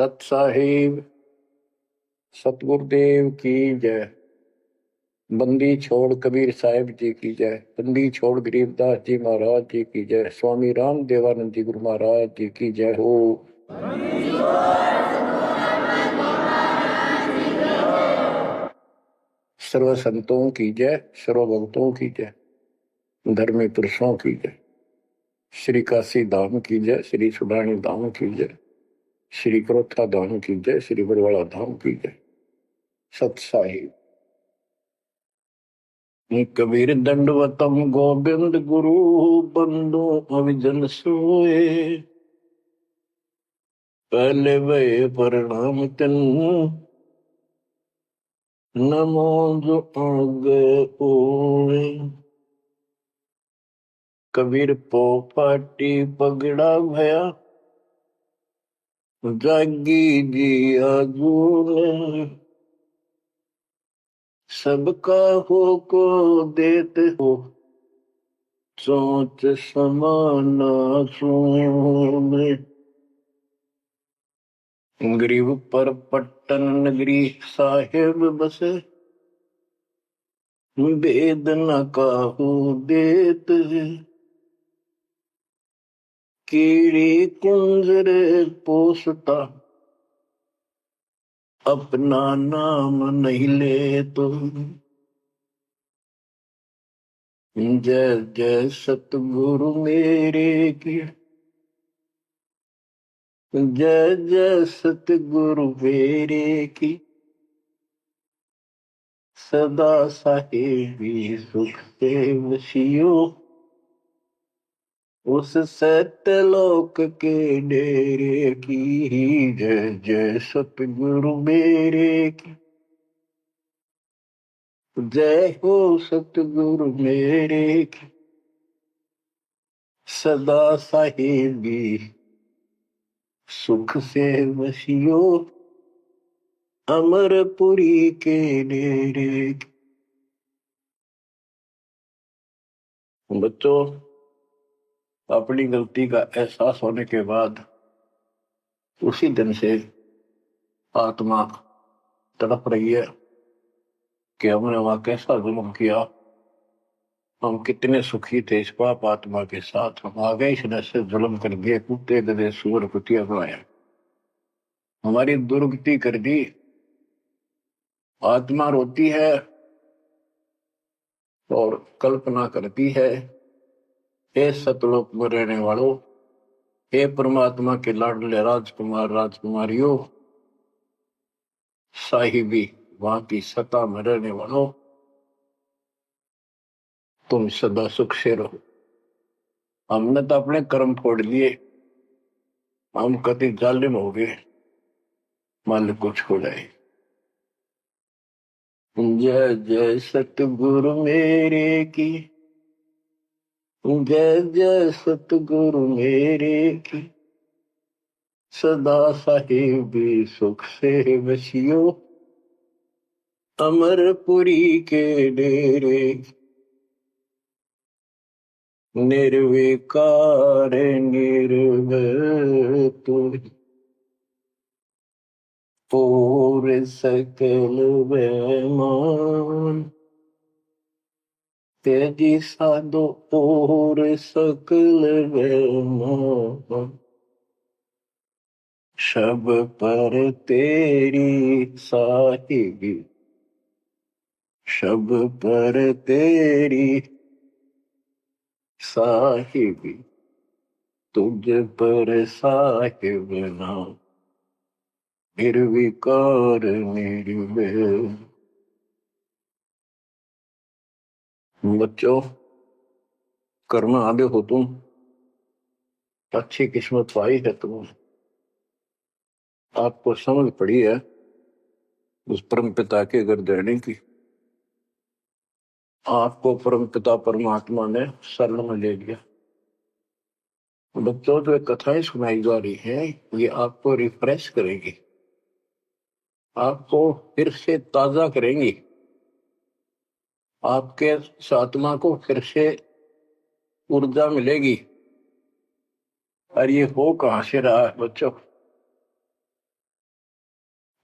सत साहिब सतगुरुदेव की जय। बंदी छोड़ कबीर साहिब जी की जय। बंदी छोड़ गरीबदास जी महाराज जी की जय। स्वामी राम देवानंद जी गुरु महाराज जी की जय हो। सर्व संतों की जय, सर्व भक्तों की जय, धर्मी पुरुषों की जय। श्री काशी धाम की जय, श्री सुडानी धाम की जय, श्री क्रोथा धाम की जय, श्री बरवाड़ा धाम की जय। सत साहिब कबीर दंडवतम गोविंद गुरु बंदो अविजन सोए। पहले वे प्रणाम तन नमो जो आगे ओए। कबीर पो पाटी पगड़ा भया जागी जी आजूने। सबका हो को देते हो सोच समाना सुने। गरीब पर पट्टन नगरी साहेब बसे वेद न काहू देत। कीड़ी कुंजर पोसता अपना नाम नहीं ले तो। जय जय सतगुरु मेरे की, जय जय सतगुरु मेरे की। सदा साहेबी सुख से वसियो उस सत्यलोक के डेरे की। जय जय सतगुरु मेरे की, जय हो सतगुरु मेरे की। सदा साहेबी सुख से वसियो अमरपुरी के डेरे की। बच्चों, अपनी गलती का एहसास होने के बाद उसी दिन से आत्मा तड़प रही है कि हमने वहां कैसा जुल्म किया। हम कितने सुखी थे इस पाप आत्मा के साथ। हम आ गए इसने से जुल्म कर दिए, कुत्ते गधे सूअर कुतिया बनाया, हमारी दुर्गति कर दी। आत्मा रोती है और कल्पना करती है, हे सतलोक में रहने वालों, हे परमात्मा के लाडले राजकुमार राजकुमारियों, साहिबी वहां की सत्ता में रहने वालों, तुम सदा सुख से रहो। हमने तो अपने कर्म फोड़ लिए, हम कति जालिम हो गए, मालिक को छोड़ाए। जय जय सतगुरु मेरे की, जय जय सतगुरु मेरे की। सदा साहिबी सुख से वसियो अमरपुरी के डेरे। निर्विकार निर्भय तुम पूर सकल बेमान। तेजी साधो पूर सकल बेमान। शब पर तेरी साहिबी, शब पर तेरी साहिबी, तुझ पर साहिब नाम निर्विकार निर्भय। बच्चों, कर्म आगे हो तुम, अच्छी किस्मत पाई है तुम। आपको समझ पड़ी है उस परम पिता के घर रहने की। आपको परम पिता परमात्मा ने शरण में ले लिया। बच्चों, जो कथाएं सुनाई जा रही हैं ये आपको रिफ्रेश करेगी, आपको फिर से ताजा करेंगी, आपके आत्मा को फिर से ऊर्जा मिलेगी। और ये हो कहां से रहा है बच्चों?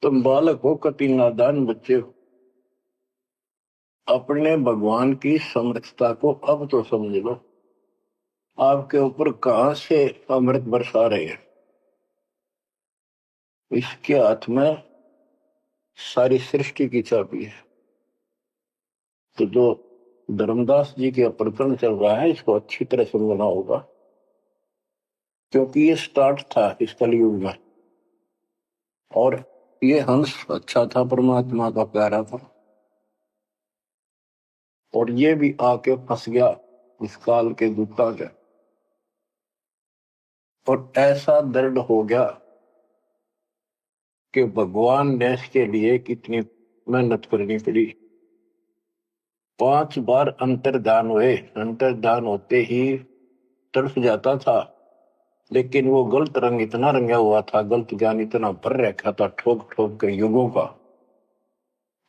तुम बालक हो, कति नादान बच्चे हो, अपने भगवान की समर्थता को अब तो समझ लो। आपके ऊपर कहां से अमृत बरसा रहे हैं? इसके हाथ में सारी सृष्टि की चाबी है। तो जो धर्मदास जी के प्रकरण चल रहा है, इसको अच्छी तरह समझना होगा, क्योंकि ये स्टार्ट था इस कलयुग में। और ये हंस अच्छा था, परमात्मा का प्यारा था, और ये भी आके फंस गया इस काल के दूता के। और ऐसा दर्द हो गया कि भगवान ने इसके लिए कितनी मेहनत करनी पड़ी। 5 बार अंतर्धान हुए, अंतर्धान होते ही तड़फ जाता था, लेकिन वो गलत रंग इतना रंगा हुआ था, गलत ज्ञान इतना भर रखा था ठोक ठोक के युगों का।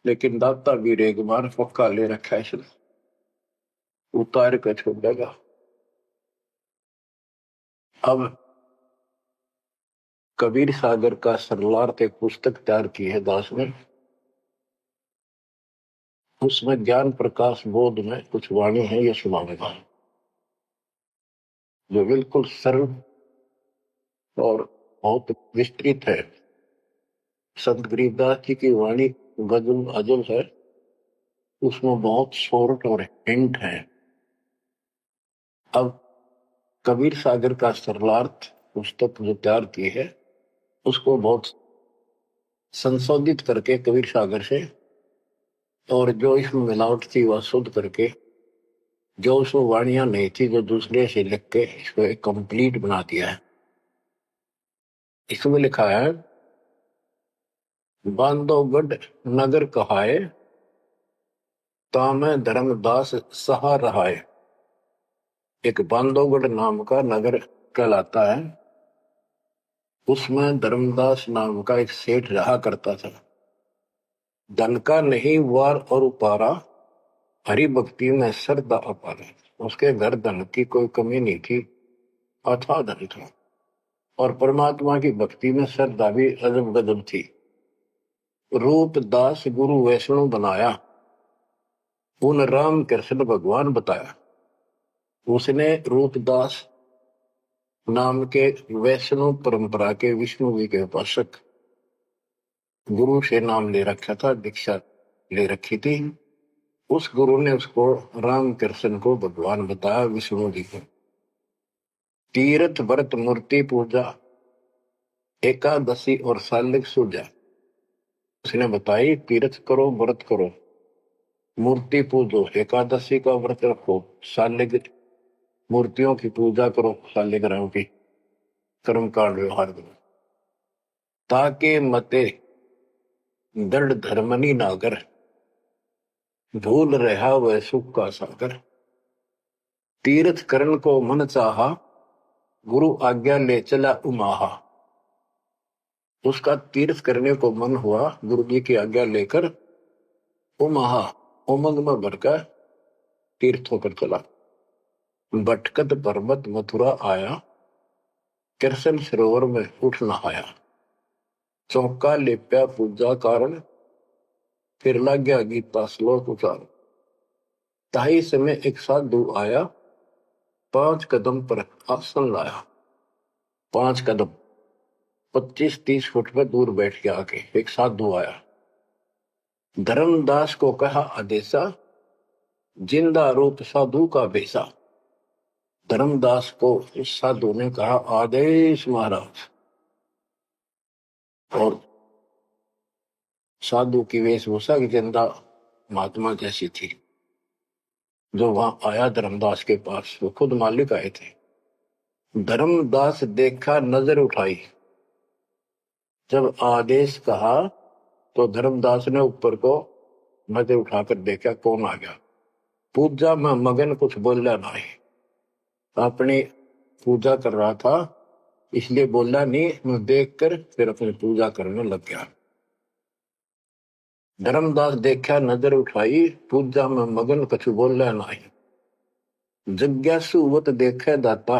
लेकिन दाता वीर एक बार पक्का ले रखा है, इसने उतार कर छोड़ेगा। अब कबीर सागर का सरलार्थ एक पुस्तक तैयार की है दास ने। उसमें ज्ञान प्रकाश बोध में कुछ वाणी है, ये सुनाऊंगा, जो बिल्कुल सरल और बहुत विस्तृत है। संत गरीबदास जी की वाणी गजल अजल है, उसमें बहुत शॉर्ट और हिंट है। अब कबीर सागर का सरलार्थ पुस्तक जो तैयार की है, उसको बहुत संशोधित करके कबीर सागर से, और जो इसमें मिलावट थी वह शुद्ध करके, जो उसमें वाणियां नहीं थी जो दूसरे से लिख के इसको एक कंप्लीट बना दिया है। इसमें लिखा है, बांधवगढ़ नगर कहाए, तामे धर्मदास सहा रहाए। एक बांधवगढ़ नाम का नगर कहलाता है, उसमें धर्मदास नाम का एक सेठ रहा करता था। धन का नहीं वार और उपारा, हरि भक्ति में श्रद्धा अपारा। उसके घर धन की कोई कमी नहीं थी, अथाह धन था, और परमात्मा की भक्ति में श्रद्धा भी अजब गजब थी। रूप दास गुरु वैष्णव बनाया, उन राम कृष्ण भगवान बताया। उसने रूपदास नाम के वैष्णव परंपरा के विष्णु जी के उपासक गुरु से नाम ले रखा था, दीक्षा ले रखी थी। उस गुरु ने उसको राम कृष्ण को भगवान बताया, विष्णु जी को। तीर्थ व्रत मूर्ति पूजा, एकादशी और सालिक सूजा उसने बताई। तीर्थ करो, व्रत करो, मूर्ति पूजो, एकादशी का व्रत रखो, सालिक मूर्तियों की पूजा करो, शालिग्राम की कर्म कांड व्यवहार करो, ताके मते दृढ़ धर्मनी नागर, भूल रहा वह सुख का सागर। तीर्थ करण को मन चाहा, गुरु आज्ञा ले चला उमाहा। उसका तीर्थ करने को मन हुआ, गुरु जी की आज्ञा लेकर उमाहा उमंग में भरकर तीर्थ होकर चला। भटकत पर्वत मथुरा आया, कृष्ण सरोवर में उठ नहाया। चौका लेप्या पूजा कारण, फिर लग गया गीता श्लोक उचार। ताई समय एक साधु आया, 5 कदम पर आसन लाया। 5 कदम 25-30 फुट पर दूर बैठ के आके एक साधु आया। धर्मदास को कहा आदेशा, जिंदा रूप साधु का बेसा। धर्मदास को इस साधु ने कहा, आदेश महाराज। और साधु की वेशभूषा की जिंदा महात्मा जैसी थी। जो वहां आया धर्मदास के पास, वो खुद मालिक आए थे। धर्मदास देखा, नजर उठाई। जब आदेश कहा तो धर्मदास ने ऊपर को नजर उठाकर देखा, कौन आ गया। पूजा में मगन, कुछ बोला नहीं, अपनी पूजा कर रहा था, इसलिए बोला नहीं। मैं देखकर फिर अपनी पूजा करने लग गया। धर्मदास देखा, नजर उठाई, पूजा में मगन, कुछ बोला नहीं। जिज्ञासु देखे दाता,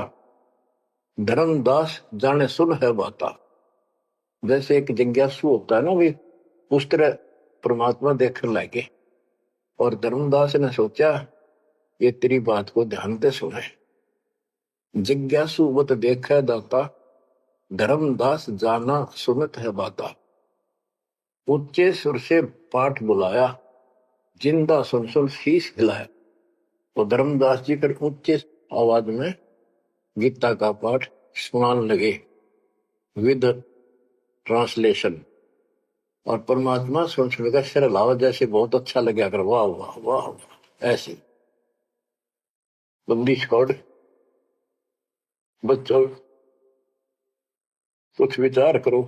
धर्मदास जाने सुन है बाता। जैसे एक जिज्ञासु होता है ना, भी उस तरह परमात्मा देखने लगे। और धर्मदास ने सोचा ये तेरी बात को ध्यान से सुने। जिज्ञासु बत देखे दाता, धर्मदास जाना सुनत है बाता। ऊंचे सुर से पाठ बुलाया, जिंदा सुन सुन शीश हिलाया। तो धर्मदास जी फिर ऊंचे आवाज में गीता का पाठ सुनाने लगे विद ट्रांसलेशन। और परमात्मा सुन सुनकर सिर हिलावा, जैसे बहुत अच्छा लगे, अगर वाह वाह वाह वाह ऐसे। बंदी छोड़ बच्चों, कुछ विचार करो।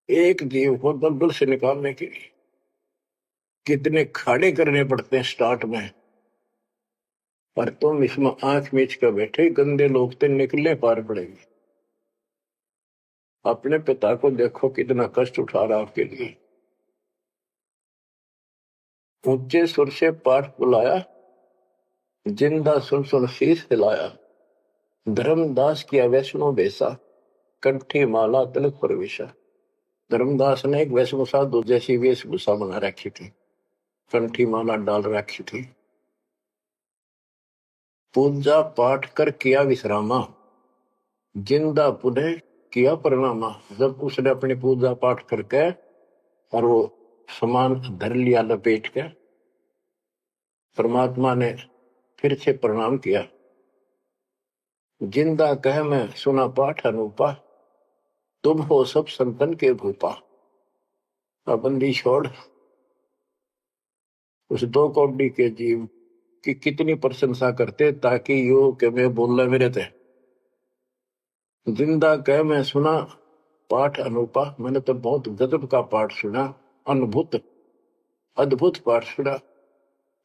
एक जीव को दलदल से निकालने के लिए कितने खाड़े करने पड़ते हैं स्टार्ट में। पर तुम इसमें आंख मीच कर बैठे, गंदे लोग तो निकलने पार पड़ेंगे। अपने पिता को देखो कितना कष्ट उठा रहा आपके लिए। ऊंचे सुर से पाठ बुलाया, जिंदा सुन सुन शीश हिलाया। धर्मदास किया वैष्णो बेसा, कंठी माला तिलक प्रवेशा। धर्मदास ने एक वैष्णो साधु जैसी वेशभूषा बना रखी थी, कंठी माला डाल रखी थी। पूजा पाठ कर किया विश्रामा, जिंदा पुनः किया परिणामा। जब उसने अपनी पूजा पाठ करके और वो सामान धर लिया लपेट के, परमात्मा ने फिर से प्रणाम किया। जिंदा कह मैं सुना पाठ अनूपा, तुम हो सब संतन के भूपा। बंदी छोड़ उस दो कौड़ी के जीव की कितनी प्रशंसा करते, ताकि यो के मैं बोल मेरे थे। जिंदा कह मैं सुना पाठ अनूपा, मैंने तो बहुत गजब का पाठ सुना, अद्भुत अद्भुत पाठ सुना।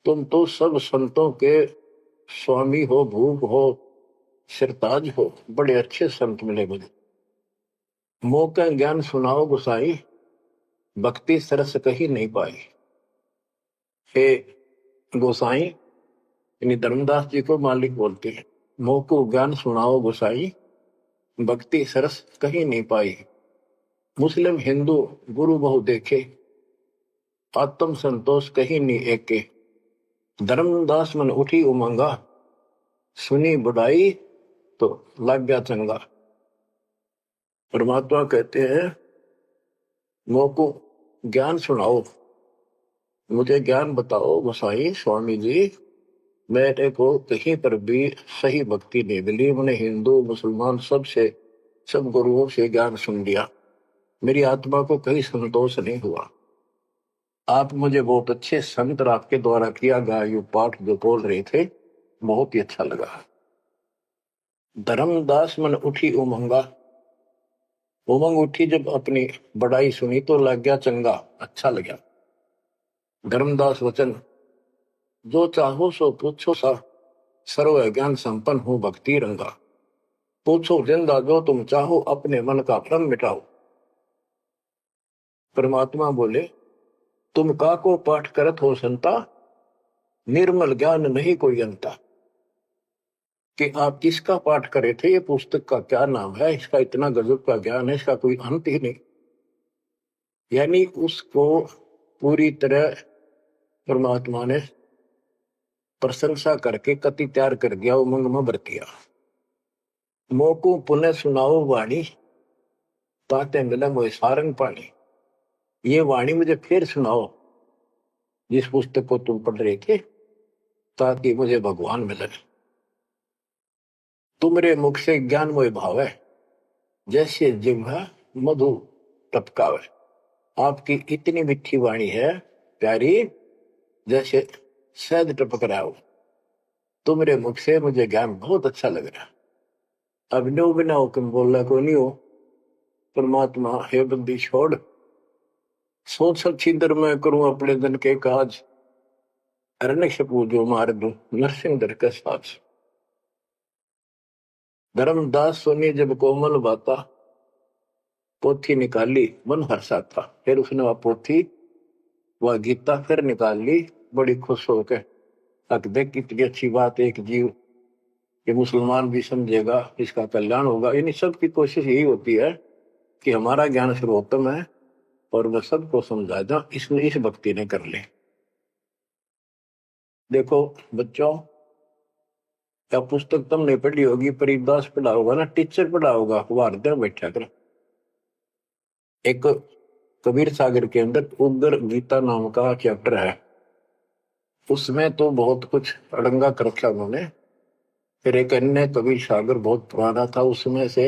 तुम तो सब संतों के स्वामी हो, भूप हो, सिरताज हो, बड़े अच्छे संत मिले मुझे। मौका ज्ञान सुनाओ गुसाई, भक्ति सरस कहीं नहीं पाई। हे गोसाई, यानी धर्मदास जी को मालिक बोलते हैं, मोको ज्ञान सुनाओ गोसाई, भक्ति सरस कहीं नहीं पाई। मुस्लिम हिंदू गुरु बहु देखे, आत्म संतोष कहीं नहीं एके। धर्मदास मन उठी उमंगा, सुनी बुढ़ाई तो लग गया चंगा। परमात्मा कहते हैं मोको ज्ञान सुनाओ, मुझे ज्ञान बताओ गोसाई स्वामी जी। मेरे को कहीं पर भी सही भक्ति नहीं मिली। मैंने हिंदू मुसलमान सब गुरुओं से ज्ञान सुन लिया, मेरी आत्मा को कहीं संतोष नहीं हुआ। आप मुझे बहुत अच्छे संत आपके द्वारा किया गया ये पाठ जो बोल रहे थे, बहुत ही अच्छा लगा। धर्मदास मन उठी उमंगा, उमंग उठी जब अपनी बड़ाई सुनी तो लग गया चंगा, अच्छा लगा। धर्मदास वचन, जो चाहो सो पूछो सा, सर्व ज्ञान संपन्न हो भक्ति रंगा। पूछो जिंदा जो तुम चाहो, अपने मन का भ्रम मिटाओ। परमात्मा बोले, तुम का को पाठ करत हो संता, निर्मल ज्ञान नहीं कोई अंता। कि आप किसका पाठ करे थे, ये पुस्तक का क्या नाम है, इसका इतना गजब का ज्ञान है, इसका कोई अंत ही नहीं। यानी उसको पूरी तरह परमात्मा ने प्रशंसा करके कति तैयार कर दिया, उमंग में भर दिया। मोको पुनः सुनाओ वाणी, ताते मिले मोए सारंग पानी। ये वाणी मुझे फिर सुनाओ, जिस पुस्तक को तुम पढ़ रहे थे, ताकि मुझे भगवान मिले। तुमरे मुख से ज्ञान मोय भाव है, जैसे जिह्वा मधु टपकावे। आपकी इतनी मीठी वाणी है प्यारी, जैसे शहद टपक रहा हो। तुमरे मुख से मुझे ज्ञान बहुत अच्छा लग रहा। अब नो बिना हुक्म बोलना को नहीं हो। परमात्मा, हे बंदी छोड़, सोच छिंदर मैं करूं अपने दिन के काज, अरण्य पूजो मार दू नरसिंह दर का साज। धर्मदास सुनी जब कोमल बाता, पोथी निकाली मन हर्षा था। फिर उसने वह पोथी, वह गीता फिर निकाल ली, बड़ी खुश होकर। अब देख कितनी अच्छी बात, एक जीव ये मुसलमान भी समझेगा, इसका कल्याण होगा। इन सब की कोशिश यही होती है कि हमारा ज्ञान सर्वोत्तम है और वह सबको समझा दो, इसमें इस भक्ति ने कर ले। देखो बच्चों, क्या पुस्तक तुमने पढ़ी होगी, परिदास पढ़ा होगा ना, टीचर पढ़ा होगा, भारत में बैठा कर एक कबीर सागर के अंदर उग्र गीता नाम का चैप्टर है, उसमें तो बहुत कुछ अड़ंगा कर रखा उन्होंने। फिर एक अन्य कबीर सागर बहुत पुराना था, उसमें से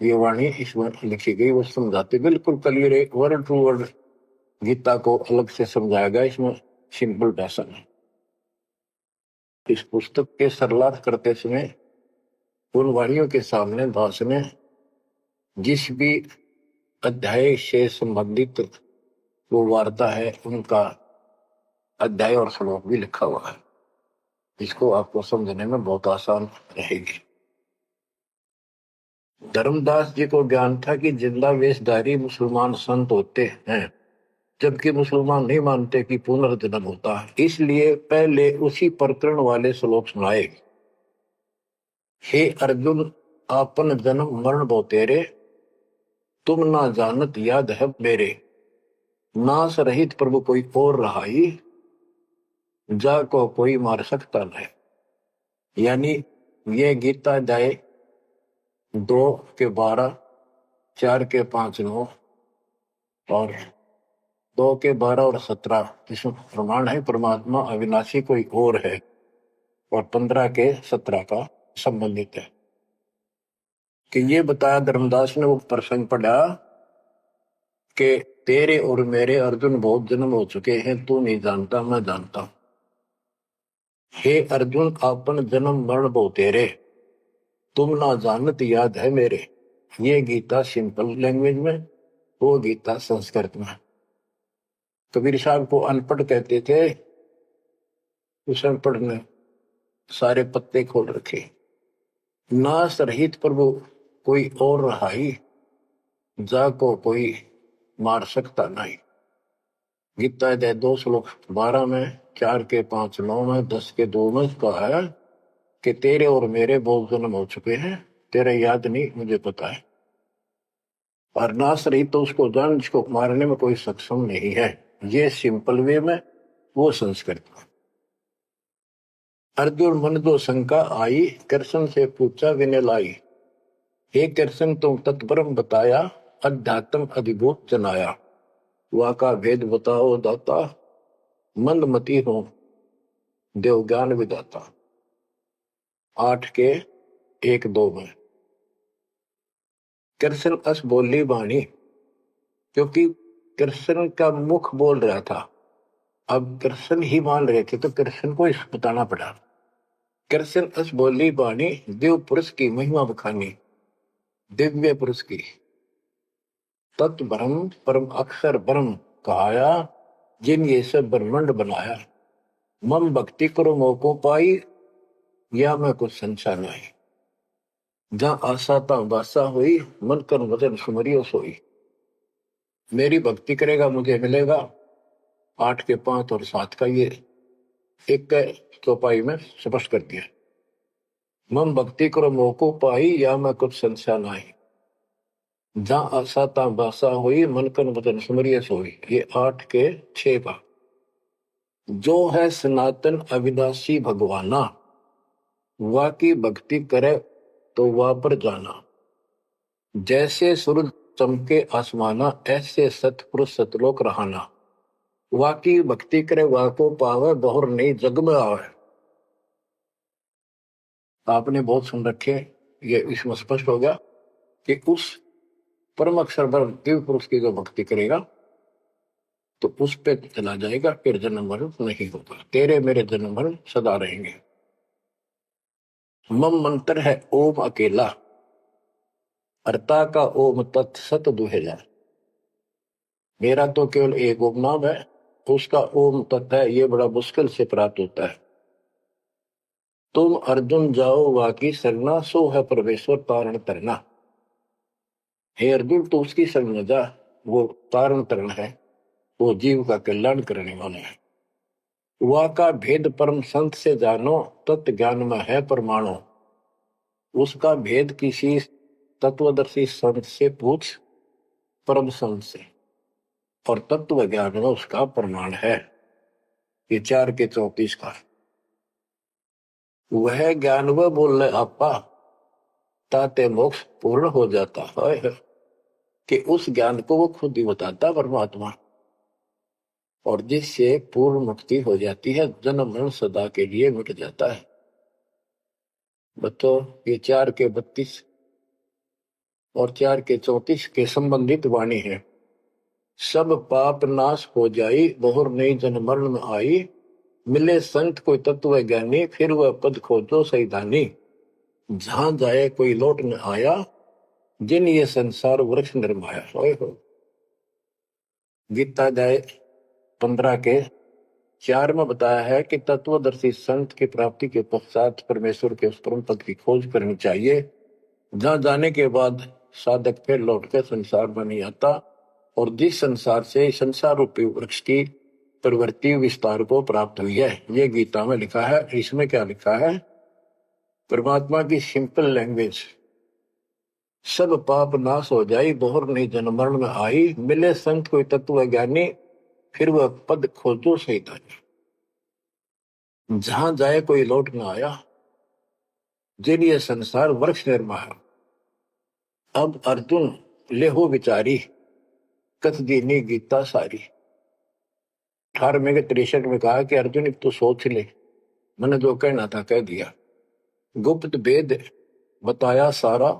ये वाणी इसमें लिखी गई, वो समझाते बिल्कुल clear, word to word Gita को अलग से समझाया गया, इसमें सिंपल भाषा में। इस पुस्तक के सरलार्थ करते समय उन वाणियों के सामने दास ने जिस भी अध्याय से संबंधित वो वार्ता है, उनका अध्याय और श्लोक भी लिखा हुआ है, इसको आपको समझने में बहुत आसान रहेगी। धर्मदास जी को ज्ञान था कि जिंदा वेशधारी मुसलमान संत होते हैं, जबकि मुसलमान नहीं मानते कि पुनर्जन्म होता है, इसलिए पहले उसी प्रकरण वाले श्लोक सुनाए। हे अर्जुन, आपन जन्म मरण बहु तेरे, तुम ना जानत याद है मेरे, नाश रहित प्रभु कोई और रहाई, जा को कोई मार सकता नहीं। यानी ये गीता अध्याय 2:12, 4:5-9 और 2:12 और 17 इसमें प्रमाण है परमात्मा अविनाशी कोई और है, और 15:17 का संबंधित है कि ये बताया धर्मदास ने वो प्रसंग पढ़ा कि तेरे और मेरे अर्जुन बहुत जन्म हो चुके हैं, तू नहीं जानता, मैं जानता हूं। हे अर्जुन, आपन जन्म मरण बहु तेरे, तुम ना जानत याद है मेरे। ये गीता सिंपल लैंग्वेज में, वो गीता संस्कृत में। कबीर साहब को अनपढ़ कहते थे, उस अनपढ़ ने सारे पत्ते खोल रखे। नाश रहित प्रभु कोई और रहाई, जा को कोई मार सकता नहीं। गीता अध्याय 2:12 में, 4:5-9 में, 10:2 में कहा है कि तेरे और मेरे बहुत जन्म हो चुके हैं, तेरे याद नहीं, मुझे पता है। और नाश रहित तो उसको जान जिसको मारने में कोई सक्षम नहीं है। ये सिंपल वे में, वो संस्कृत में। अर्जुन मन दो शंका आई, कृष्ण से पूछा विनय लाई, हे कृष्ण तुम तत्परम बताया, अध्यात्म अधिभूत जनाया, वा का भेद बताओ दाता, मंदमती हो देव ज्ञान विदाता। 8:1-2 में कृष्ण अस बोली बाणी, क्योंकि कृष्ण का मुख बोल रहा था, अब कृष्ण ही मान रहे थे तो कृष्ण को इस बताना पड़ा। कृष्ण अस बोली बाणी, देव पुरुष की महिमा बखानी, दिव्य पुरुष की तत् ब्रह्म परम अक्षर ब्रह्म कहाया, जिन ये सब ब्रह्मांड बनाया, मम भक्ति करो मोको पाई, या मैं कुछ संशय नहीं, जहां आशा ता बासा हुई, मन कर वचन सुमरियो सोई। मेरी भक्ति करेगा मुझे मिलेगा। 8:5 और 7 का ये एक चौपाई में स्पष्ट कर दिया। मम भक्ति करो मोको पाई, या मैं कुछ संशय नहीं, जहां आशा ता बासा हुई, मन कर वचन सुमरियो सोई। ये 8:6 का। जो है सनातन अविनाशी भगवाना, वा की भक्ति करे तो वह पर जाना, जैसे सूरज चमके आसमाना, ऐसे सतपुरुष सतलोक रहाना, वा की भक्ति करे वा को पावे, बहुर नहीं जग में आवे। आपने बहुत सुन रखे, ये इसमें स्पष्ट हो गया कि उस परम अक्षर ब्रह्म दिव्य पुरुष की जो भक्ति करेगा तो उस पे चला जाएगा, फिर जन्म मरण नहीं होगा, तेरे मेरे जन्म मरण सदा रहेंगे। मम मंत्र है ओम अकेला, अर्ता का ओम तत्सत दुहेला। मेरा तो केवल एक ओम नाम है, उसका ओम तत्व है, ये बड़ा मुश्किल से प्राप्त होता है। तुम अर्जुन जाओ वाकी सरना, सो है परमेश्वर तारण तरना। हे अर्जुन तो उसकी शरण में जा, वो तारण तरण है, वो जीव का कल्याण करने वाला है। वह का भेद परम संत से जानो, तत्व ज्ञान में है परमाणु। उसका भेद किसी तत्वदर्शी संत से पूछ, परम संत से, और तत्व ज्ञान में उसका प्रमाण है। ये 4 के 34 का वह ज्ञान वह बोल रहे आपा ताते मोक्ष पूर्ण हो जाता है, कि उस ज्ञान को वो खुद ही बताता परमात्मा, और जिससे पूर्ण मुक्ति हो जाती है, जन्म मरण सदा के लिए मिट जाता है। बताओ, ये 4 के 32 और 4 के 34 के संबंधित वाणी है। सब पाप नाश हो जाई, बहुर नई जन्म मरण में आई, मिले संत कोई तत्व ज्ञानी, फिर वह पद खोजो सही दानी। जहां जाए कोई लौट न आया, जिन ये संसार वृक्ष निर्माया। हो गीता जाए 15 के 4 में बताया है कि तत्वदर्शी संत की प्राप्ति के पश्चात परमेश्वर के उस परम पद की खोज करनी चाहिए, जहां जाने के बाद साधक फिर लौटकर संसार में नहीं आता, और जिस संसार से संसार रूपी वृक्ष की प्रवृत्ति विस्तार को प्राप्त हुई है। ये गीता में लिखा है। इसमें क्या लिखा है? परमात्मा की सिंपल लैंग्वेज, सब पाप नाश हो जाई, बहुर नहीं जन्म मरण में आई, मिले संत कोई तत्व ज्ञानी, फिर वह पद खोजो सही दानी। जहां जाए कोई लौट न आया, जिन ये संसार वृक्ष निर्माया। अब अर्जुन लेहो विचारी, कथ दीनी गीता सारी। 18वें के 63 में कहा कि अर्जुन एक तो सोच ले, मैंने जो कहना था कह दिया, गुप्त भेद बताया सारा,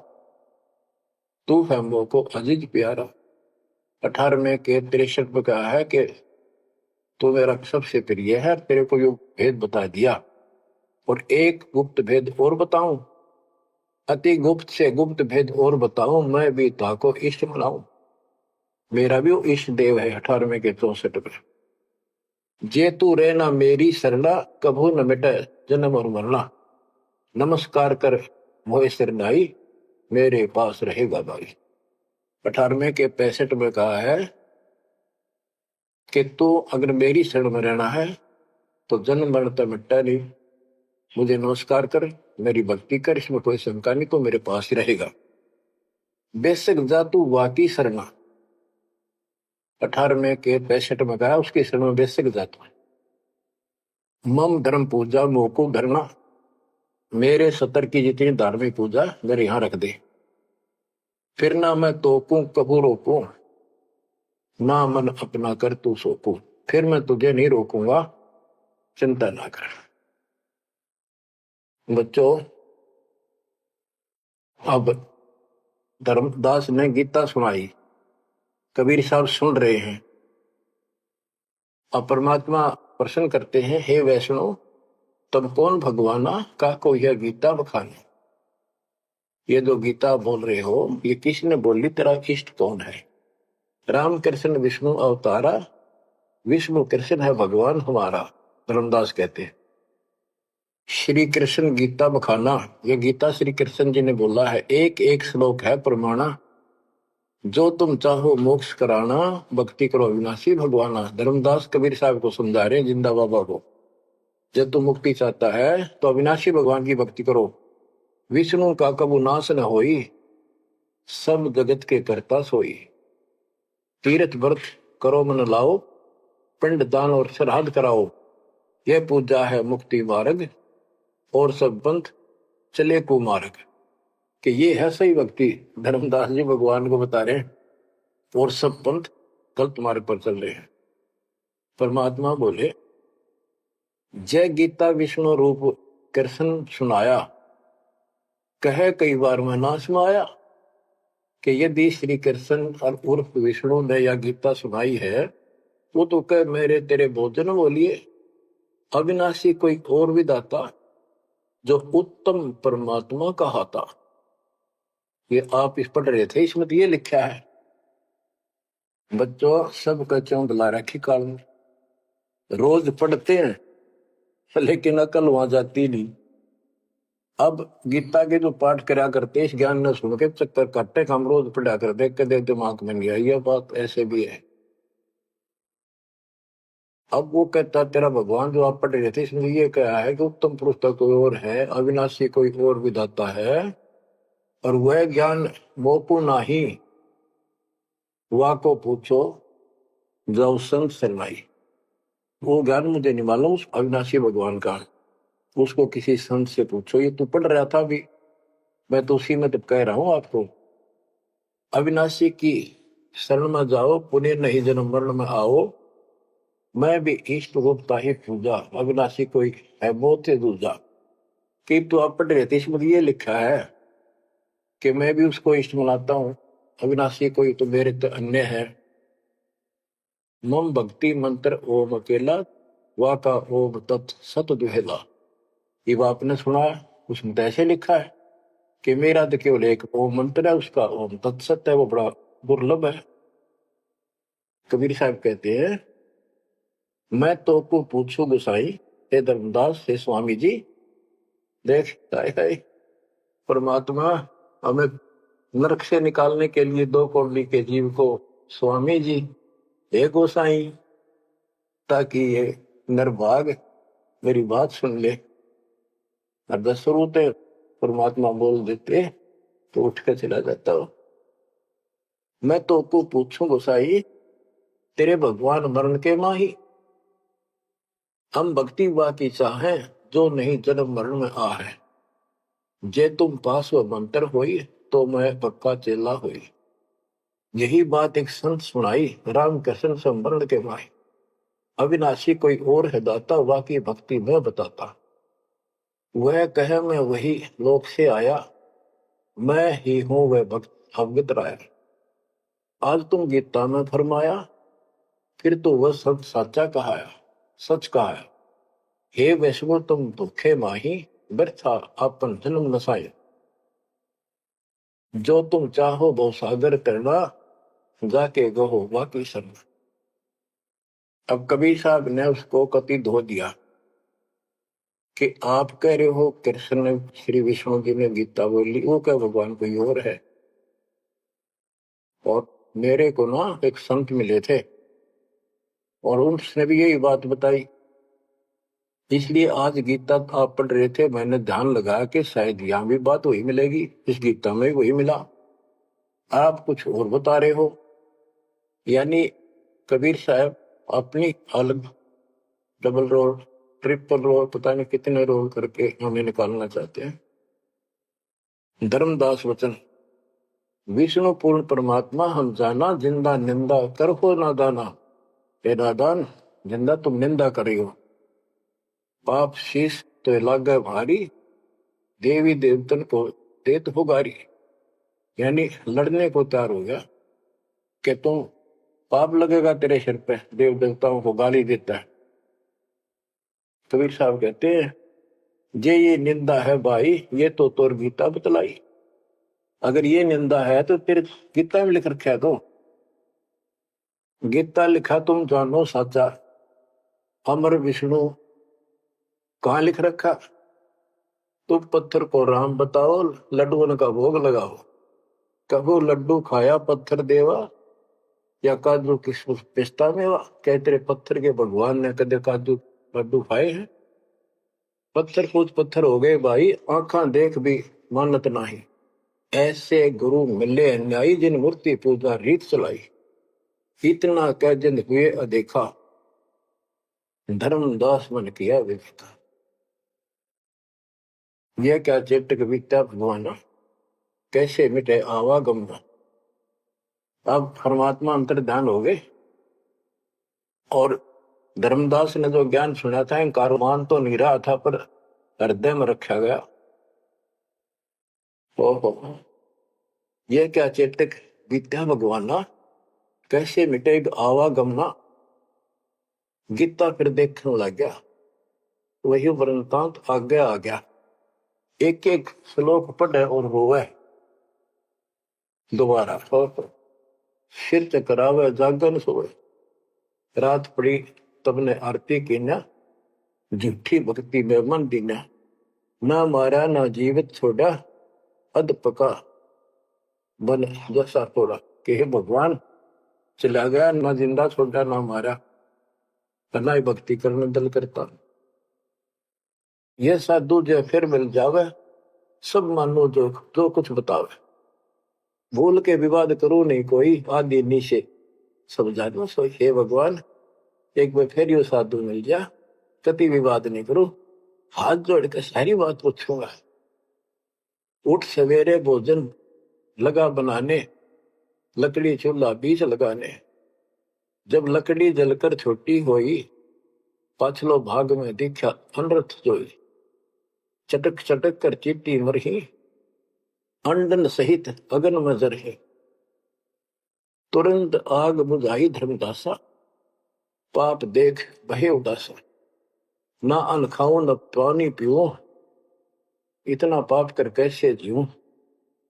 तू है मोको अजीज प्यारा। 18वें के 63 में कहा है कि तू मेरा सबसे प्रिय है, तेरे को यो भेद बता दिया, और एक गुप्त भेद और बताऊं, अति गुप्त से गुप्त भेद और बताऊं, मैं भी ताको इष्ट बनाऊं। मेरा भी वो इष्ट देव है। 18वें के 64 में, जे तू रहना मेरी सरला, कभू न मिटे जन्म और मरना। नमस्कार कर मोहे सिरनाई, मेरे पास रहेगा भाई। 18वें के 65 में कहा है कि तू अगर मेरी शरण में रहना है तो जन्म मरण तो मिटता नहीं, मुझे नमस्कार कर, मेरी भक्ति कर, इसमें कोई शंका नहीं, तो मेरे पास ही रहेगा। बेशक जा तू वाकी शरणा। 18वें के 65 में कहा उसकी शरण में बेशक जा तू। मम धर्म पूजा मोको धरना, मेरे सतर की जितनी धार्मिक पूजा मेरे यहां रख दे, फिर ना मैं तोकूं कबू रोकूं, ना मन अपना कर तू सोकूं। फिर मैं तुझे नहीं रोकूंगा, चिंता ना कर। बच्चों, अब धर्मदास ने गीता सुनाई, कबीर साहब सुन रहे हैं, अब परमात्मा प्रश्न करते हैं, हे वैष्णव तब कौन भगवाना का को यह गीता बखाने। ये जो गीता बोल रहे हो ये किसने बोली, तेरा इष्ट कौन है? राम कृष्ण विष्णु अवतारा, विष्णु कृष्ण है भगवान हमारा। धर्मदास कहते हैं श्री कृष्ण गीता बखाना, ये गीता श्री कृष्ण जी ने बोला है। एक एक श्लोक है प्रमाणा, जो तुम चाहो मोक्ष कराना, भक्ति करो अविनाशी भगवाना। धर्मदास कबीर साहब को समझा रहे, जिंदा बाबा को, जब तुम मुक्ति चाहता है तो अविनाशी भगवान की भक्ति करो। विष्णु का कबू नाश न होई, सब जगत के करता सोई। तीर्थ व्रत करो मन लाओ, पिंड दान और श्राद्ध कराओ, यह पूजा है मुक्ति मार्ग, और सब पंथ चले कुमार्ग। कि ये है सही भक्ति। धर्मदास जी भगवान को बता रहे हैं, और सब पंथ गलत मार्ग पर चल रहे हैं। परमात्मा बोले, जय गीता विष्णु रूप कृष्ण सुनाया, कहे कई बार मैं ना सुनाया। कि यदि श्री कृष्ण और उर्फ विष्णु ने यह गीता सुनाई है, वो तो कह मेरे तेरे भोजन बोलिए, अविनाशी कोई और विधाता, जो उत्तम परमात्मा कहाता। ये आप इस पढ़ रहे थे, इसमें तो ये लिखा है। बच्चों सब कच्चों बुला रखी काल में, रोज पढ़ते हैं लेकिन अकल वहां जाती नहीं। अब गीता के जो पाठ करा करते, इस ज्ञान ने सुन के चक्कर काटे, हम रोज पढ़ा कर देख के देख दिमाग में नहीं आई। यह बात ऐसे भी है। अब वो कहता तेरा भगवान जो आप पढ़ रहे थे, इसमें ये कहा है कि उत्तम पुरुष कोई और है, अविनाशी कोई और विधाता है, और वह ज्ञान मोकू नाही, वा को पूछो जाओ संत शरणाई। वो ज्ञान मुझे नहीं मालूम उस अविनाशी भगवान का, उसको किसी संत से पूछो। ये तू पढ़ रहा था भी, मैं तो उसी में तो कह रहा हूं आपको। अविनाशी की शरण में जाओ, पुण्य नहीं जन्म मरण में आओ। मैं भी इष्ट रूपता ही पूजा, अविनाशी कोई है बहुत से दूजा। कि तो आप पढ़ रहे थे, इसमें ये लिखा है कि मैं भी उसको इष्ट मनाता हूं, अविनाशी कोई तो मेरे तो अन्य है। मम भक्ति मंत्र ओम अकेला, वा का ओम तत् सत दुहेला। ये वो आपने सुना, उसमें तो ऐसे लिखा है कि मेरा तो केवल एक ओम मंत्र है, उसका ओम तत्सत है, वो बड़ा दुर्लभ है। कबीर साहब कहते हैं, मैं तो को पूछू गुसाई, हे धर्मदास हे स्वामी जी। देख है परमात्मा हमें नरक से निकालने के लिए दो कौड़ी के जीव को, स्वामी जी हे गोसाई, ताकि ये नरभाग मेरी बात सुन ले। और दशरथ परमात्मा बोल देते तो उठ कर चला जाता हो। मैं तो को पूछूं गोसाई, तेरे भगवान मरण के माही, हम भक्ति वा की चाहे, जो नहीं जन्म मरण में आ है। जे तुम पास व मंत्र होई, तो मैं पक्का चेला हुई। यही बात एक संत सुनाई, राम कृष्ण संवरण के माही। अविनाशी कोई और है दाता, वाकी भक्ति मैं बताता। वह कहे मैं वही लोक से आया, मैं ही हूं वह भक्त अवगत राया। आज तुम गीता में फरमाया, फिर तो वह सब साचा कहाया, सच कहाया। हे वैष्णव तुम दुखे माही, व्यर्था आपन जन्म नसाया। जो तुम चाहो वो सागर करना, जाके गहो वाकी शरण। अब कबीर साहब ने उसको कति धो दिया कि आप कह रहे हो कृष्ण ने, श्री विष्णु जी ने गीता बोली, वो क्या भगवान कोई और है। और मेरे को ना एक संत मिले थे और उसने भी यही बात बताई। इसलिए आज गीता आप पढ़ रहे थे, मैंने ध्यान लगाया कि शायद यहां भी बात वही मिलेगी, इस गीता में वही मिला, आप कुछ और बता रहे हो। यानी कबीर साहब अपनी अलग डबल रोल, ट्रिपल रोल, पता नहीं कितने रोल करके हमें निकालना चाहते हैं। धर्मदास वचन, विष्णु पूर्ण परमात्मा हम जाना, जिंदा निंदा कर हो ना दाना। हे नादान, जिंदा तुम निंदा करी हो, पाप शीश तो लागे भारी, देवी देवतन को देत हो गारी। यानी लड़ने को तैयार हो गया कि तुम, पाप लगेगा तेरे सिर पे, देव देवताओं को गाली देता है। कबीर साहब कहते हैं, जे ये निंदा है भाई, ये तो तोर गीता बतलाई। अगर ये निंदा है तो तेरे गीता में लिख रखा है, तो गीता लिखा तुम जानो साचा, अमर विष्णु कहाँ लिख रखा। तुम पत्थर को राम बताओ, लड्डुओं का भोग लगाओ। कबो लड्डू खाया पत्थर देवा, या काजू किशमिश पिस्ता मेवा। क्या तेरे पत्थर के भगवान ने कदे काजू लड्डू खाए हैं। पत्थर पूछ पत्थर हो गए भाई, आंखा देख भी मानत नाही। ऐसे गुरु मिले अन्यायी, जिन मूर्ति पूजा रीत चलाई। इतना कह जिन हुए अदेखा, धर्मदास मन किया विवेका। यह क्या चेतक बीता भगवान, कैसे मिटे आवागम। अब परमात्मा अंतर ध्यान हो गए और धर्मदास ने जो ज्ञान सुना था, कारमान तो नहीं रहा था पर हृदय में रखा गया। ओहो, यह क्या चेतक बीता भगवाना, कैसे मिटेगा आवागमना। गीता फिर देखने लग गया, वही वृंतांत आगे आ गया। एक एक श्लोक पढ़े और रोवे दोबारा, सिर चकरावे जागन सोए। रात पड़ी तब ने आरती की न, झूठी भक्ति में मन दीना। ना मारा ना जीवित छोड़ा, अध पका बन जैसा थोड़ा। कि हे भगवान, चला गया ना जिंदा छोड़ा ना मारा, ना ही भक्ति करने दल करता। यह साधु जो फिर मिल जावे, सब मानो जो जो कुछ बतावे, भूल के विवाद करो नहीं कोई, आदि नीचे सब जानो सोई। हे भगवान, एक बार फिर यो साधु मिल जा, कति विवाद नहीं करो, हाथ जोड़ के सारी बात पूछूंगा। उठ सवेरे भोजन लगा बनाने, लकड़ी चूल्हा बीच लगाने, जब लकड़ी जलकर छोटी होई, पाछलो भाग में दिखा अनरथ जोई। चटक चटक कर चीटी मरही, अंडन सहित अगन में जरही। तुरंत आग बुझाई धर्मदासा, पाप देख भय उदासा। ना अन्न खाऊं न पानी पीऊं, इतना पाप कर कैसे जीऊं।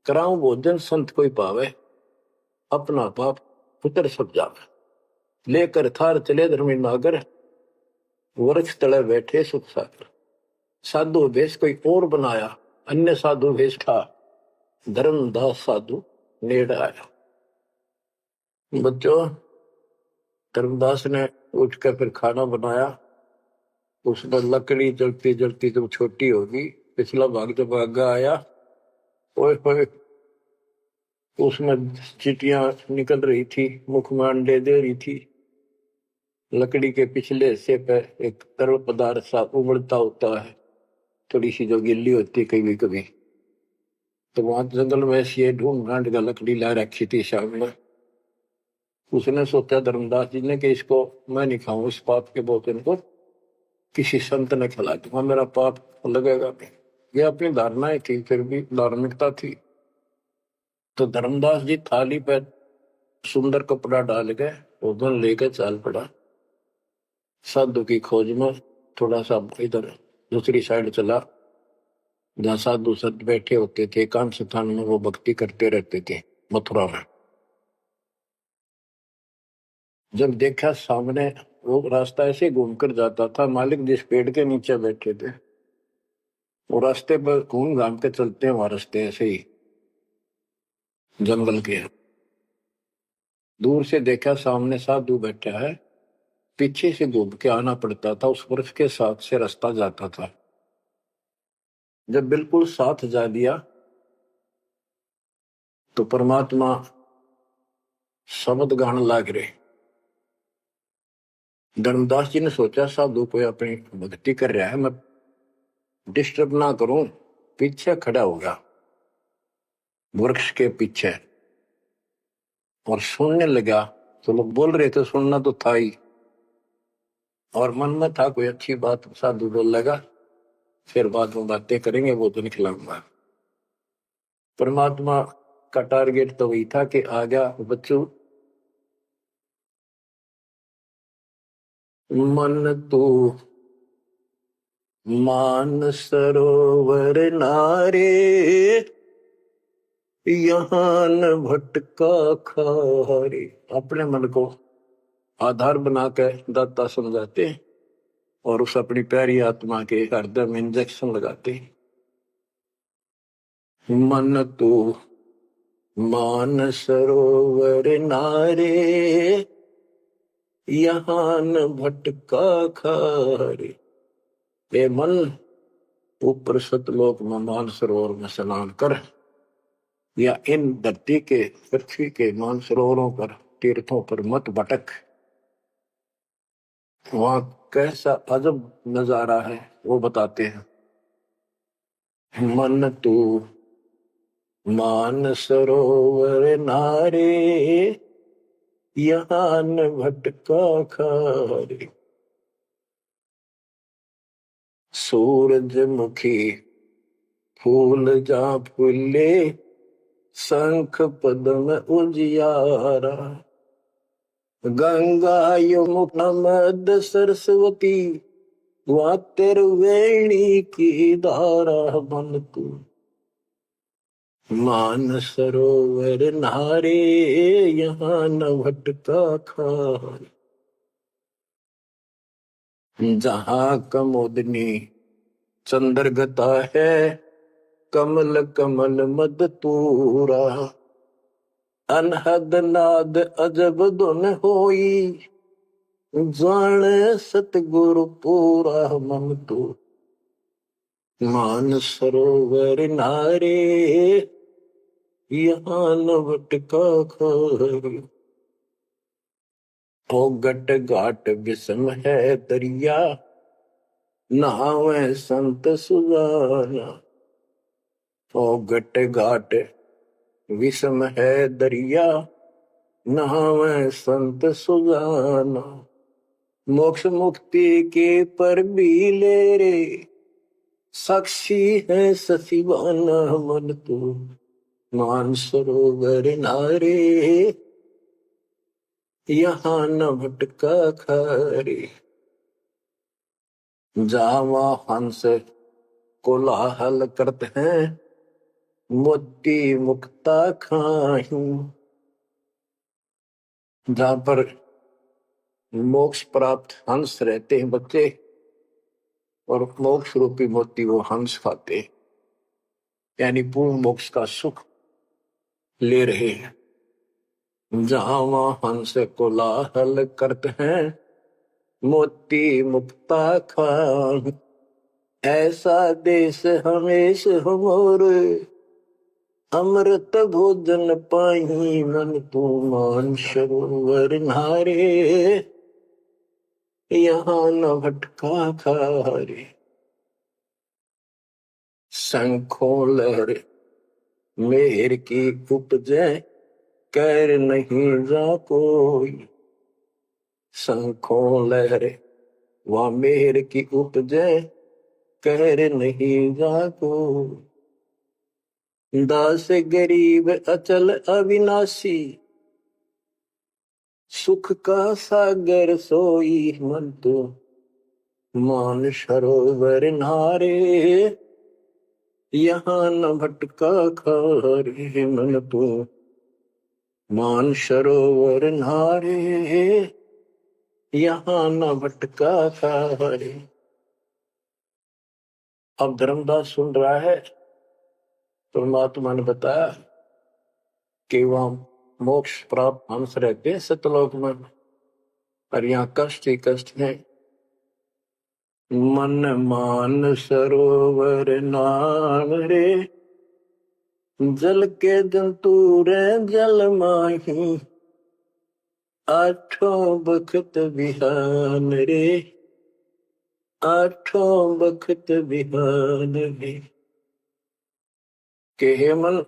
कराऊं भोजन संत कोई पावे, अपना पाप पुत्र सब जावे। लेकर थार चले धर्मी नागर, वृक्ष तले बैठे सुख सागर। साधु भेष कोई और बनाया, अन्य साधु भेष था, धर्मदास साधु नेड़ आया। बच्चों, धर्मदास ने उठकर फिर खाना बनाया। उसने लकड़ी जलती जलती जब छोटी होगी, पिछला भाग जब आगा आया, ओए होए, उसमें चीटियां निकल रही थी, मुख में अंडे दे रही थी। लकड़ी के पिछले हिस्से पर एक तरल पदार्थ सा उबलता होता है, थोड़ी सी जो गिल्ली होती है कभी कभी। तो वहां जंगल में से ढूंढ ढांड का लकड़ी ला रखी थी शाम में। उसने सोचा धर्मदास जी ने कि इसको मैं नहीं खाऊं, इस पाप के भोजन को किसी संत ने खिला दूंगा, मेरा पाप लगेगा नहीं। ये अपनी धारणाएं थी, फिर भी धार्मिकता थी। तो धर्मदास जी थाली पर सुंदर कपड़ा डाल के भोजन लेकर चाल पड़ा। साधु की खोज में थोड़ा सा इधर दूसरी साइड चला, जहाँ साधु संत बैठे होते थे, एकांत स्थान में वो भक्ति करते रहते थे मथुरा में। जब देखा सामने वो रास्ता ऐसे घूमकर जाता था, मालिक जिस पेड़ के नीचे बैठे थे वो रास्ते पर घूम घाम के चलते हैं, वहां रास्ते ऐसे ही जंगल के। दूर से देखा सामने साधु बैठा है, पीछे से घूम के आना पड़ता था, उस वृक्ष के साथ से रास्ता जाता था। जब बिल्कुल साथ जा दिया तो परमात्मा शब्द गान लाग रहे। धर्मदास जी ने सोचा साधु कोई अपनी भक्ति कर रहा है, मैं डिस्टर्ब ना करूं, पीछे खड़ा होगा वृक्ष के पीछे और सुनने लगा। तो लोग बोल रहे थे, सुनना तो था ही, और मन में था कोई अच्छी बात साधु बोल लगा, फिर बाद में बातें करेंगे, वो तो निकलाऊंगा। परमात्मा का टारगेट तो वही था कि आ गया बच्चों, मन तू मान सरोवर नारे, यहाँ न भटका खारे। अपने मन को आधार बना के दाता समझाते और उस अपनी प्यारी आत्मा के हृदय में इंजेक्शन लगाते। मन तू मान सरोवर नारे, यहाँ न भटका खारे। ए मन, ऊपर सतलोक में मान सरोवर में स्नान कर, या इन धरती के पृथ्वी के मान सरोवरों पर तीर्थों पर मत भटक। वहां कैसा अजब नजारा है वो बताते हैं। मन तू मान सरोवर नारे, यहाँ न भटका खारे। सूरजमुखी फूल जा फूले, शंख पद्म उजियारा। गंगा यमुना मद सरस्वती, वहाँ त्रिवेणी की धारा। मन तू मान सरोवर नारे, यहाँ न भटका खारे। जहाँ कमोदनी चंद्रगता है, कमल कमल मद तूरा। अनहद नाद अजब धुन होई, जाने सतगुरु पूरा। मन तू मान सरोवर नारे यहाँ नवट का खारी। ओ गट घाट विषम है दरिया नहावे संत सुजाना। ओ गट घाट विषम है दरिया नहावे संत सुजाना। मोक्ष मुक्ति के पर भी ले रे साक्षी है सचिवाना। मन तू मान सरोवर नारे यहाँ न भटका खारे। जावा हंस कोलाहल करते हैं मोती मुक्ता खायूं। जहां पर मोक्ष प्राप्त हंस रहते हैं बच्चे और मोक्ष रूपी मोती वो हंस खाते हैं, यानी पूर्ण मोक्ष का सुख ले रहे हैं। जहां वहां हंस कोलाहल करते हैं मोती मुक्ता खान। ऐसा देश हमेश हमोरे अमृत भोजन पाही। मन तू मान सरोवर नारे यहाँ न भटका खारे। शंखों लहर मेहर की उपजे कर नहीं जा कोई। शंखों लहर वह मेहर की उपजे कर नहीं जा कोई। दास गरीब अचल अविनाशी सुख का सागर सोई। मन तो मान सरोवर नारे यहाँ न भटका खारे। मन तो मान सरोवर नारे यहाँ न भटका खारे। अब धर्मदास सुन रहा है, परमात्मा ने बताया कि वहां मोक्ष प्राप्त हंस रहते हैं सतलोक में, और यहाँ कष्ट ही कष्ट है। मन मान सरोवर नाम रे जल के जंतु रे जल माही। आठों बखत बिहान रे आठों बखत बिहान रे। के हे मन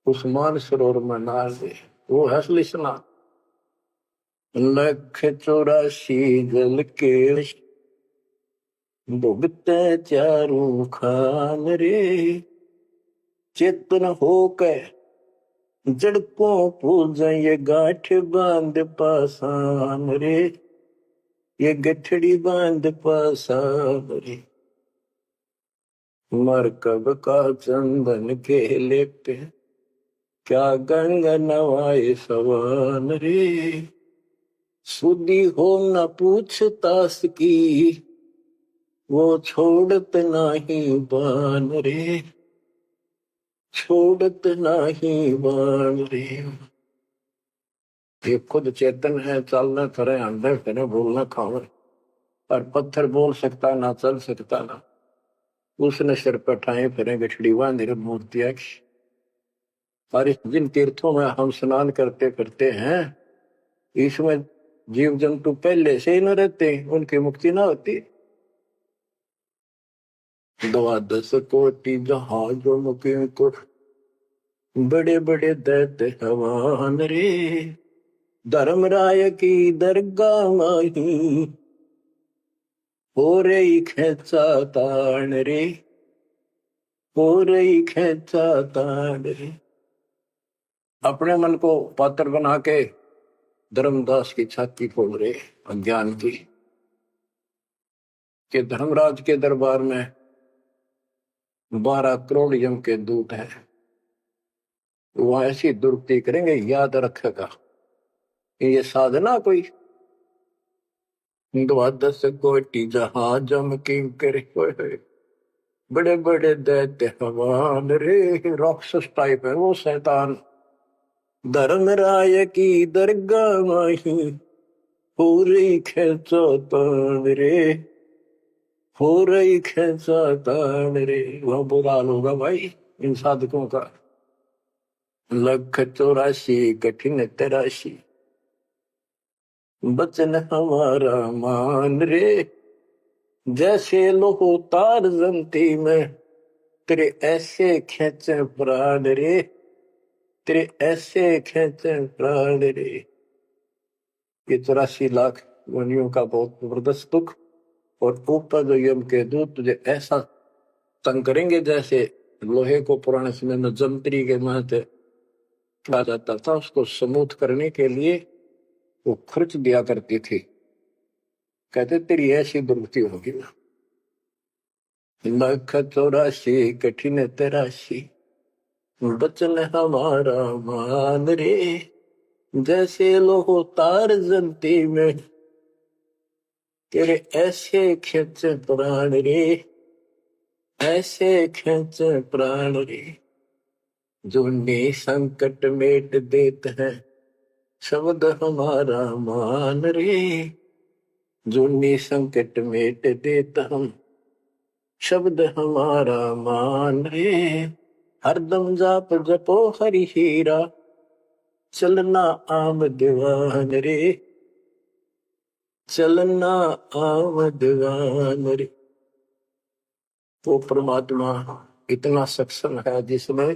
उस मान सरोवर में नहा दे, वो हंस लिसना। लख 84 जल के भुगते चारों खान रे। चेतन होकर जड़कों पूजा ये गाठ बांध पासान रे। ये गठड़ी बांध पासान रे। मरकब का चंदन के लेपते क्या गंगा नवाए सवान रे। सुधी हो न पूछतास की वो छोड़त नहीं बान रे। छोड़त नहीं बान रे। ये खुद चेतन है, चलना करे अंदर करे बोलना खावे, पर पत्थर बोल सकता ना चल सकता ना। उसने सिर पर ठाए फिरे गठड़ी बांध मूर्तियां। और जिन तीर्थों में हम स्नान करते फिरते हैं इसमें जीव जंतु पहले से ही न रहते, उनकी मुक्ति ना होती। 12 कोटि जहाजों मुके को बड़े बड़े दैत्य हवान रे। धर्मराय की दरगाह माही हो रही खेचा तान रे। हो रही खेचा तान रे। अपने मन को पात्र बना के धर्मदास की छाती फोड़ रहे अज्ञान की, कि धर्मराज के दरबार में 12 करोड़ यम के दूत हैं, वो ऐसी दुर्गति करेंगे, याद रखेगा ये साधना कोई। 12 कोटि जहाज की करे बड़े बड़े दैत्य हवान रे। राक्षस टाइप है वो शैतान। धर्मराय की दरगाह माही पूरी खेचो तान रे। हो रही खेचा तान रे, वह बुरा हाल होगा भाई इन साधकों का। 184 कठिन तराशी, बचन हमारा मान रे। जैसे लोहो तार जमती में, तेरे ऐसे खेचे प्राण रे, तेरे ऐसे खेचे प्राण रे। ये 84 लाख योनियों का बहुत जबरदस्त दुख, और ऊपर जो यम के दूत तुझे ऐसा तंग करेंगे जैसे लोहे को पुराने समय में जंतरी के महत्व कहा जाता था, उसको स्मूथ करने के लिए वो खर्च दिया करती थी। कहते तेरी ऐसी दुर्गति होगी ना। 184 कठिन तराशी, बचन हमारा मान रे। जैसे लोहो तार जलती में, तेरे ऐसे खेचे प्राण रे, ऐसे खेचे प्राण रे। जो संकट मेट देते हैं, शब्द हमारा मान रे। जो संकट मेट देता हम, शब्द हमारा मान रे। हरदम जाप जपो हरि हीरा, चलना आम दीवान रे, चलना आम दीवान रे। वो परमात्मा इतना सक्षम है जिसने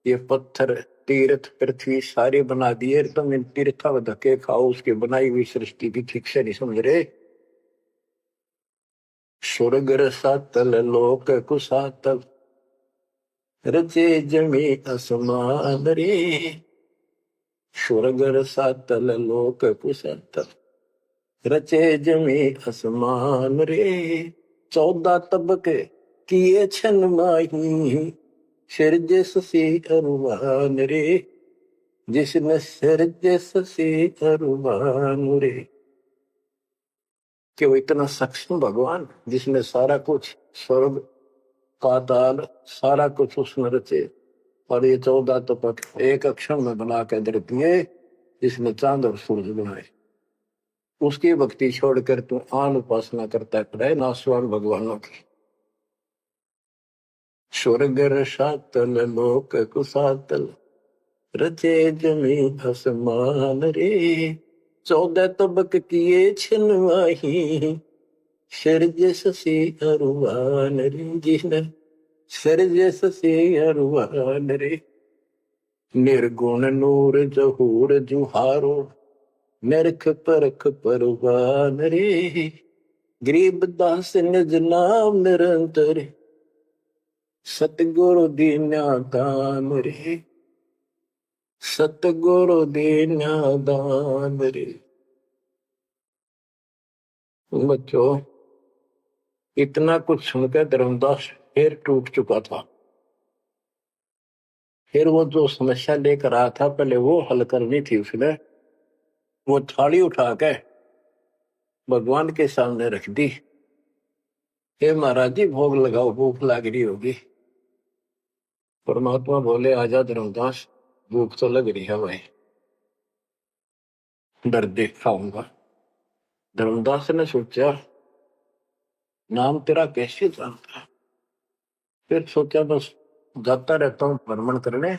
ये पत्थर तीर्थ पृथ्वी सारे बना दिए। तुम इन तीर्था धक्के खाओ, उसकी बनाई हुई सृष्टि भी ठीक से नहीं समझ रहे। स्वर्ग रसातल लोक कुसातल, रचे जमी असमान रे। स्वर्ग रसातल लोक कुसातल, रचे जमी असमान रे। 14 तबके किए छन माही, सिरजे ससी अरुमान रे। जिसने सिरजे ससी अरुमान रे। कि वो इतना सक्षम भगवान जिसने सारा कुछ स्वर्ग पाताल सारा कुछ उसने रचे, और ये 14 तपक एक अक्षर में बना के दे दिए। जिसने चांद और सूरज बनाए, उसकी भक्ति छोड़कर तू आन उपासना करता है नासवान भगवानों की। स्वर्ग रसातल लोक कुसातल, रचे जमी आसमान रे। 14 तबक किए छिनवाही, सिरजे ससी अरुवान रे। जिसने सिरजे ससी अरुवान रे। निर्गुण नूर जहूर जुहारो, निरख परख परवान रे। गरीब दास निज नाम निरंतर, सतगुरु दीन्या दान रे, सतगुरु दीन्या दान रे। बच्चों, इतना कुछ सुनकर धर्मदास फिर टूट चुका था। फिर वो जो समस्या लेकर आया था, पहले वो हल करनी थी उसने। वो थाली उठा के भगवान के सामने रख दी। हे महाराज जी, भोग लगाओ, भूख लग रही होगी। परमात्मा बोले, आजा धर्मदास, भूख तो लग रही है भाई, डर देख खाऊंगा। धर्मदास ने सोचा, नाम तेरा कैसे जानता है। फिर सोचा, बस जाता रहता हूँ भ्रमण करने,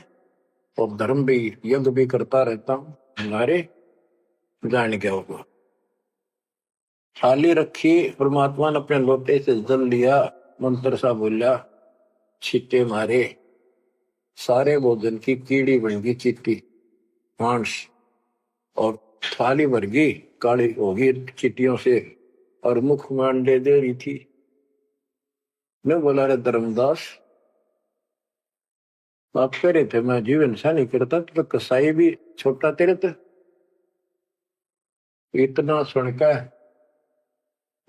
और धर्म भी यज्ञ भी करता रहता हूँ, हमारे जान क्या होगा। थाली रखी, परमात्मा ने अपने लोटे से जल लिया, मंत्र सा बोला, छींटे मारे, सारे भोजन की कीड़ी बन गई, चीटी मांस, और थाली भर गई, काली होगी चीटियों से, और मुख मांडे दे रही थी। मैं बोला, रे धर्मदास, आप कह रहे थे मैं जीवन सा नहीं करता, तो कसाई भी छोटा तेरे थे। इतना सुनकर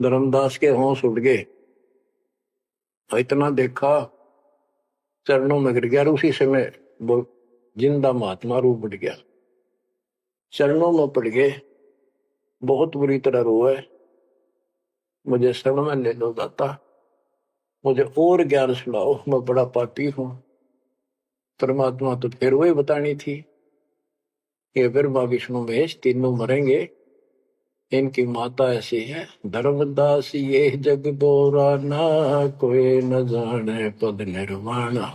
धर्मदास के होश उड़ गए। इतना देखा, चरणों में गिर गया। उसी समय वो जिंदा महात्मा रूप बढ़ गया, चरणों में पड़ गए, बहुत बुरी तरह रोए, मुझे शरण में ले लो दाता, मुझे और ज्ञान सुनाओ, मैं बड़ा पापी हूं। परमात्मा तो फिर वही बतानी थी, ये ब्रह्मा विष्णु महेश तीनों मरेंगे, इनकी माता ऐसी है, धर्मदास ये जग बोराना, कोई न जाने पद निर्वाणा।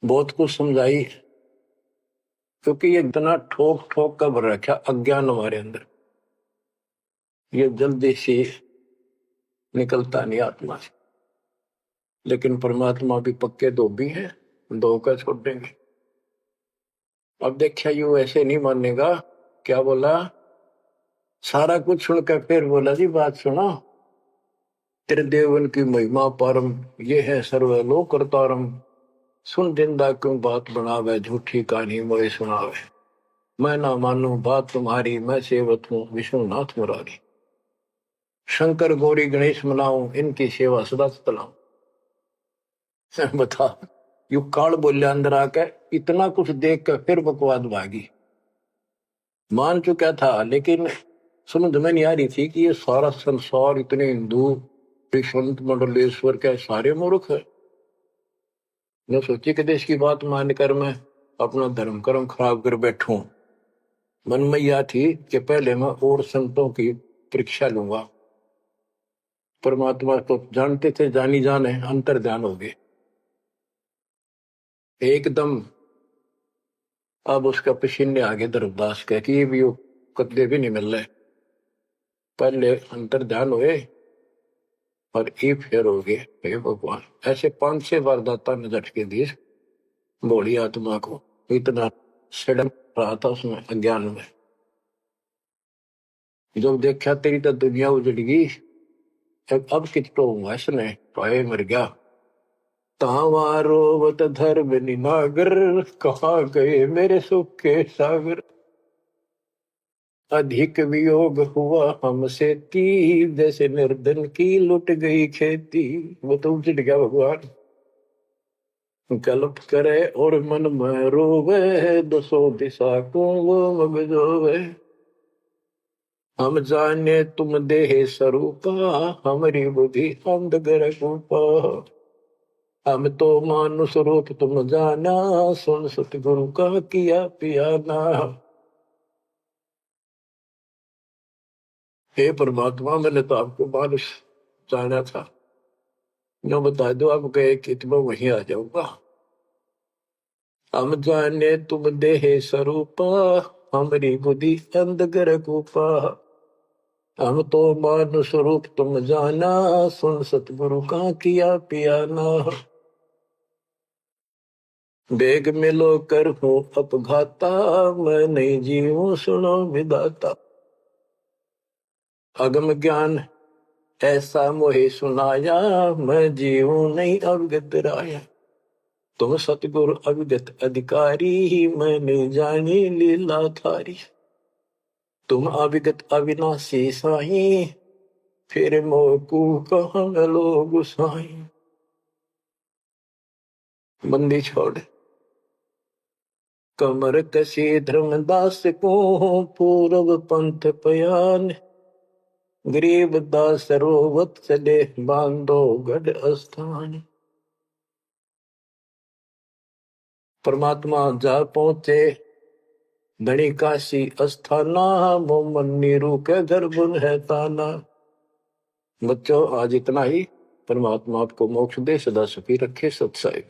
बहुत कुछ समझाई, क्योंकि ये इतना ठोक ठोक कर भर रखा अज्ञान हमारे अंदर, ये जल्दी से निकलता नहीं आत्मा से। लेकिन परमात्मा भी पक्के धोबी है, धोकर छोड़ देंगे। अब देखिए यू ऐसे नहीं मानेगा। क्या बोला? सारा कुछ सुनकर फिर बोला जी बात सुनो, तेरे देवन की महिमा परम, ये है सर्वलोक करतारम। सुन जिंदा क्यों बात बनावे, झूठी कहानी मोए सुनावे। मैं ना मानू बात तुम्हारी, मैं सेवक हूँ विष्णुनाथ मुरारी। शंकर गौरी गणेश मनाऊं, इनकी सेवा सदा चलाऊं। बता, यू काल बोलिया अंदर आके, इतना कुछ देख कर फिर बकवाद भागी। मान चुका था, लेकिन समझ में नहीं आ रही थी कि ये सारा संसार इतने हिंदू संत मंडलेश्वर के सारे मूर्ख है। मैं सोची कि देश की बात मानकर मैं अपना धर्म कर्म खराब कर बैठूं। मन में यह थी कि पहले मैं और संतों की परीक्षा लूंगा। परमात्मा तो जानते थे, जानी जाने अंतर ध्यान हो गए एकदम। अब उसका पसीने आगे धर्मदास कह कि ये भी कदे भी नहीं मिल रहे। पहले अंतर ध्यान हुए और ये फेर हो गए। हे भगवान, ऐसे 5-6 बार दाता ने झटके दिए भोली आत्मा को। इतना सड़क रहा था उसमें अज्ञान में। जब देखा तेरी तो दुनिया उजड़गी, अब कितो हुआ इसने, पाए मर गया। तावारोवत धर्म निनागर, कहाँ गए मेरे सुख के सागर। अधिक वियोग हुआ हमसे ती, जैसे निर्धन की लुट गई खेती। वो तो उजड़ गया भगवान। कल्प करे और मन में रोवे, दसों दिशा को वो मगजोवे। हम जाने तुम देह स्वरूपा, हमारी बुद्धि अंधगर रूपा। हम तो मानुष रूप तुम जाना, सुन सतगुरु का किया पियाना। हे परमात्मा, मैंने तो आपको मानुष जाना था, जो बता दो आप गए कि मैं वहीं आ जाऊंगा। हम जाने तुम देह स्वरूपा, हमारी बुद्धि अंधगर रूपा। हम तो मानुष रूप तुम जाना, सुन सतगुरु का किया पियाना। बेग मिलो कर हो अपघाता, मैं नहीं जीऊं सुनो विदाता। अगम ज्ञान ऐसा मोहे सुनाया, मैं जीऊं नहीं अवगत राया। तुम सतगुरु अवगत अधिकारी, मैंने जानी लीला थारी। तुम अविगत अविनाशी साई, फिर मोकू कहाँ मिलो गुसाई। बंदी छोड़ कमर कसी धर्मदास को, पूर्व पंथ पयान। गरीब दास रोवत चले, बांधो गढ़ स्थान। परमात्मा जा पहुंचे धनी काशी अस्थाना, मोमन नीरू के घर गुण है ताना। बच्चों, आज इतना ही। परमात्मा आपको मोक्ष दे, सदा सुखी रखे। सत्संग।